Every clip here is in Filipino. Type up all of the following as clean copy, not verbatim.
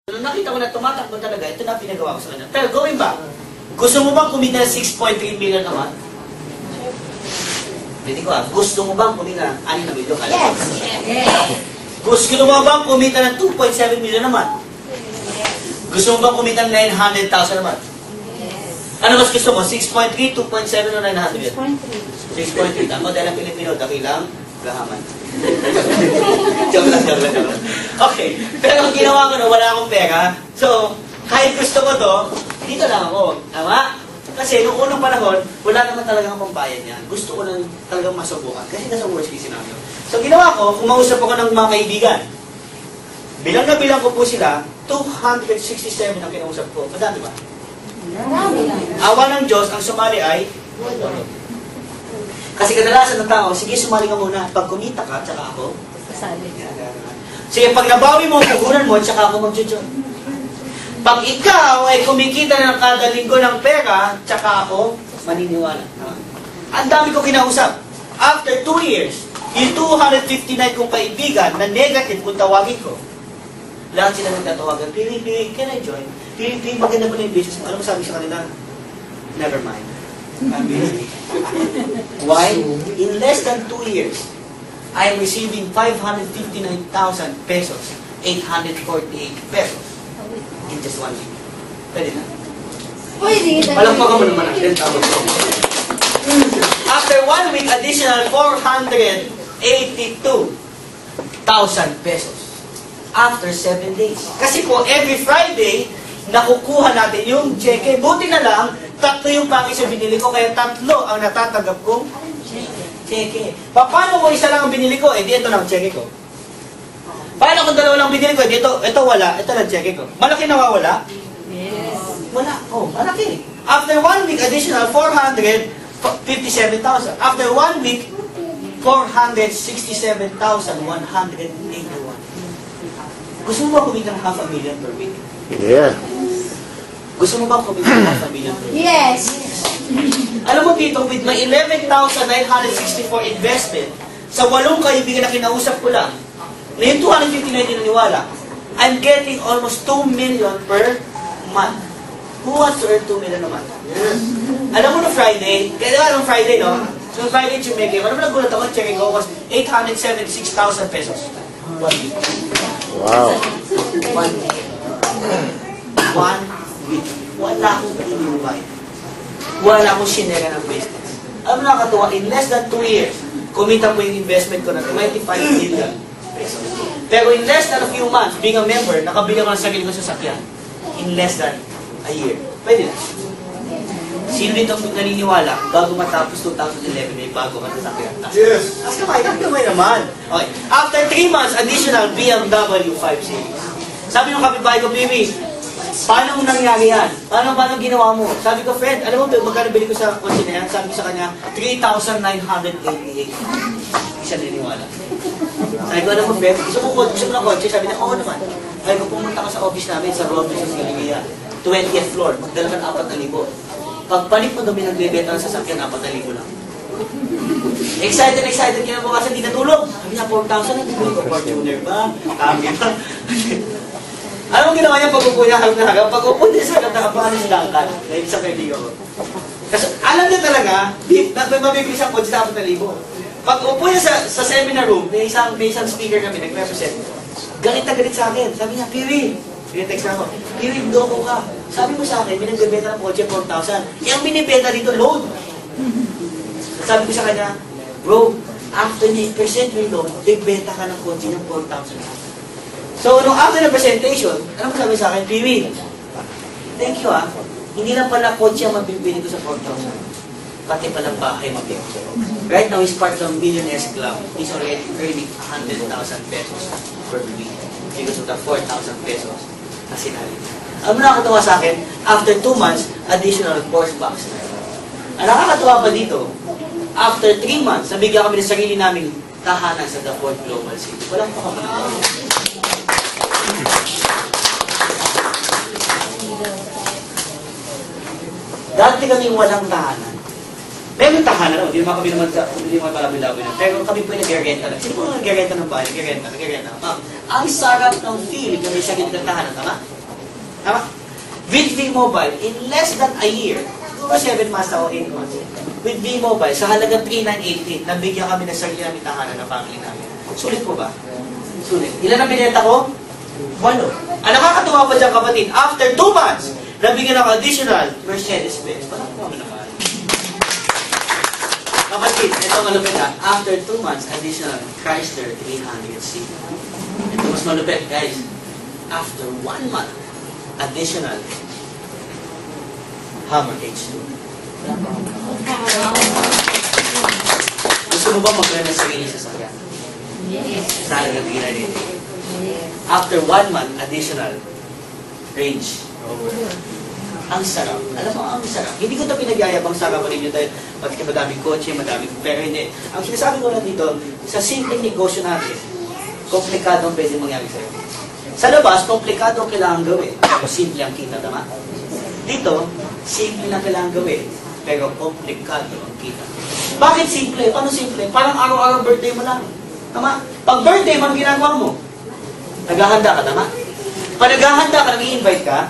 Nung nakita ko na tumatakbo talaga, ito na pinagawa ko sa kanya. Pero going back, gusto mo bang kumita ng 6.3 million naman? Hindi ko gusto mo bang kumita ng 6 na million? Yes. Gusto mo bang kumita ng 2.7 million naman? Gusto mo bang kumita ng 900,000 naman? Ano mas gusto mo? 6.3, 2.7 o 900? 6.3. Tama, dahil ang Pilipino, dakilang gahaman. Joke lang. Okay. Pero ang ginawa ko na, wala akong pera. So, kahit gusto ko to, dito lang ako. Tama? Kasi noong unang panahon, wala naman talagang pambayad yan. Gusto ko lang talagang masubukan. Kasi nasa worst case scenario. So, ginawa ko, kumausap ako ng mga kaibigan. Bilang na bilang ko po sila, 267 ang kinausap ko. Madami ba? Awa ng Diyos, ang sumali ay kasi kadalasan ng tao, sige sumali ka muna. Pag kumita ka, tsaka ako. Sige, pag nabawi mo, pugunan mo, tsaka ako mag-join. Pag ikaw ay kumikita ng kada linggo ng pera, tsaka ako maniniwala. Ang dami ko kinausap. After 2 years, yung 259 kong kaibigan na negative kung tawagin ko, lahat sila nagtatawagan, Pili, can I join? Pili, maganda pa na yung business mo. Ano mo sabi sa kanila? Never mind. Why? In less than 2 years, I am receiving 559,000 pesos, 848 pesos in just 1 week. Pwede na. Palagpagan mo naman ang 10,000. After 1 week, additional 482,000 pesos. After 7 days. Kasi po, every Friday, nakukuha natin yung cheque. Buti na lang, 3 yung package na binili ko, kaya 3 ang natatanggap kong cheque. Paano kung isa lang ang binili ko? Eh, di ito lang cheque ko. Paano kung 2 lang binili ko? Eh, di ito wala. Ito lang cheque ko. Malaki nawawala? Yes. Wala. Oh, malaki. After 1 week, additional 457,000. After 1 week, 467,181. Gusto mo ba kumita ng 500,000 per week? Yeah. Gusto mo ba kumita ng 500,000 per week? Yes. Alam mo dito, with my 11,964 investment, sa 8 kaibigan na kinausap ko lang, na yung 259 naniwala, I'm getting almost 2 million per month. Who wants to earn 2 million a month? Alam mo no Friday, kaya diba nung Friday, no? So Friday, Chumeke, alam mo nagulat ako, checking ko was 876,000 pesos. 1 week. Wow. 1 week. 1 week. Wala akong inuway. Wala akong sinera ng business. Alam mo nakakatuwa, in less than 2 years, kumita po yung investment ko na 25 million pesos. Pero in less than a few months, being a member, nakabili ko ng sarili ko sa sakyan. In less than a year. Pwede na. Sino dito ang naniniwala, bago matapos 2011, may bago ka sa sakyan? Yes. As kamay naman. Okay. After 3 months, additional BMW 5 Series. Sabi ng kapitbahay ko, Bibi, paano mo nangyari yan? Paano ginawa mo? Sabi ko, friend, alam mo, magkano bili ko sa kotse na yan? Sabi ko sa kanya, 3,988. Isa niniwala. Sabi ko, alam mo, friend, gusto mo ng kotse? Sabi niya, oo naman. Sabi ko, pumunta ka sa office namin sa Robinson's Galleria, 20th floor, magdala ka ng 4,000. Pagpalit mo kami nagbebenta ng sasakyan, 4,000 lang. Excited kinabukasan, di natulog. Sabi niya, 4,000 na, bumili ko Fortuner ba? Kami ba? Ano ginawa niya pag-upo niya hanggang pag-upo niya sa katapahan ng dangkan na isang kaibigan ko. Kasi alam niya talaga, may mabibili siyang kotse sa 4,000. Pag-upo niya sa seminar room, may isang speaker kami, nag-represent. Galit na galit sa akin. Sabi niya, Piri, text na ako, Piri, doko ka. Sabi mo sa akin, binagbebenta ng kotse 4,000. Yung binibenta dito, loan. Sabi ko sa kanya, bro, after ni percent yung loan, nagbenta ka ng kotse ng 4,000. So, nung after the presentation, ano sabi sa akin? Piwi, thank you ah. Hindi lang pala kotse ang mabibili ko sa 4,000. Pati palang bahay mabibili ko. Right now, he's part of Millionaires Club. He's already earning 100,000 pesos per week because of the 4,000 pesos na sinali. Ano nakakatawa sa akin? After 2 months, additional Porsche box. Ang nakakatawa pa dito, after 3 months, nabigyan kami ng sarili naming tahanan sa The Ford Global City. Walang pa kami. Dati kaming walang tahanan. Meron tahanan naman, hindi naman palabi-labi na. Pero kami po yung nag-renta lang. Sino po nag-renta ng bahay? Nag-renta. Ang sarap ng feel kung may sakit ng tahanan, tama? Tama? With V-Mobile, in less than a year, 7 months o 8 months, with V-Mobile, sa halagang 3,988, nabigyan kami ng sarili namin tahanan ng family namin. Sulit po ba? Sulit. Ilan ang binenta ko? 8. Ang nakakatuwa pa dyan, kapatid, after 2 months, nabigyan ako additional Mercedes-Benz. Parang po naman. Kapatid, ito ang malupit ha. After 2 months, additional Chrysler 300C. Ito mas malupit, guys. After 1 month, additional Hummer H2. Gusto mo ba mag-rent ng sarili sa sakyan? Yes. Sa halagang 398. After 1 month, additional Range Rover. Ang sarap. Alam mo, ang sarap. Hindi ko ito pinagyayabang sa kapanin nyo dahil madaming kotse, madaming pero hindi. Ang sinasabi ko lang dito, sa simpleng negosyo natin, komplikado ang pwede mangyari sa'yo. Sa labas, komplikado ang kailangan gawin. Pero simple ang kita, tama? Dito, simple lang kailangan gawin. Pero komplikado ang kita. Bakit simple? Paano simple? Parang araw-araw birthday mo lang. Tama? Pag birthday mo, ang ginagawa mo? Naghahanda ka, tama? Pag naghahanda ka, nag-i-invite ka?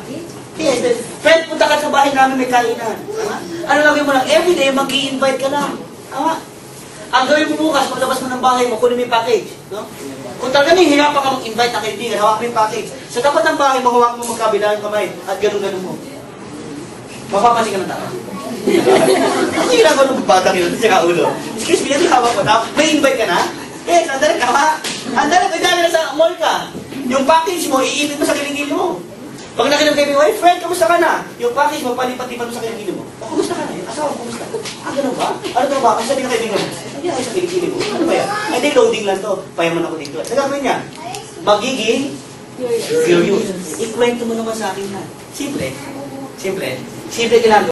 Yes, then, friend, punta ka sa bahay namin, may kainan. Tama? Ano lagay mo lang? Everyday, mag-i-invite ka lang. Tama? Ang gawin mo bukas, paglabas mo ng bahay mo, kunin mo yung package. No? Kung talaga hirapan ka mag-invite na kaibigan, hawak mo yung package. Sa tapat ng bahay mo, hawak mo magkabilang kamay at ganun-ganun mo. Mapapansin ka ng tao. Ang ginagawa ng batang yun, sa ulo. Excuse me, yung hawak mo, may invite ka na? Yes, andali ka ha? Andali, kaya na sa mall ka. Yung package mo, iipit mo sa kiling-kiling mo. Pag nakilang kayo, hey friend, kamusta ka na? Yung package mo, palipat-lipat mo sa kiling-kiling mo. O, kamusta ka na? Yung asawa, kamusta? Ganun ba? Ano to ba? Kasi sabi ng kaibigan mo, hindi ako sa kiling-kiling mo. Ano ba yan? Ay, di, loading lang to. Payaman ako dito. Sa gagawin niya, magiging furious. Ikwento mo naman sa akin na. Simple. Simple. Simple ginagawa.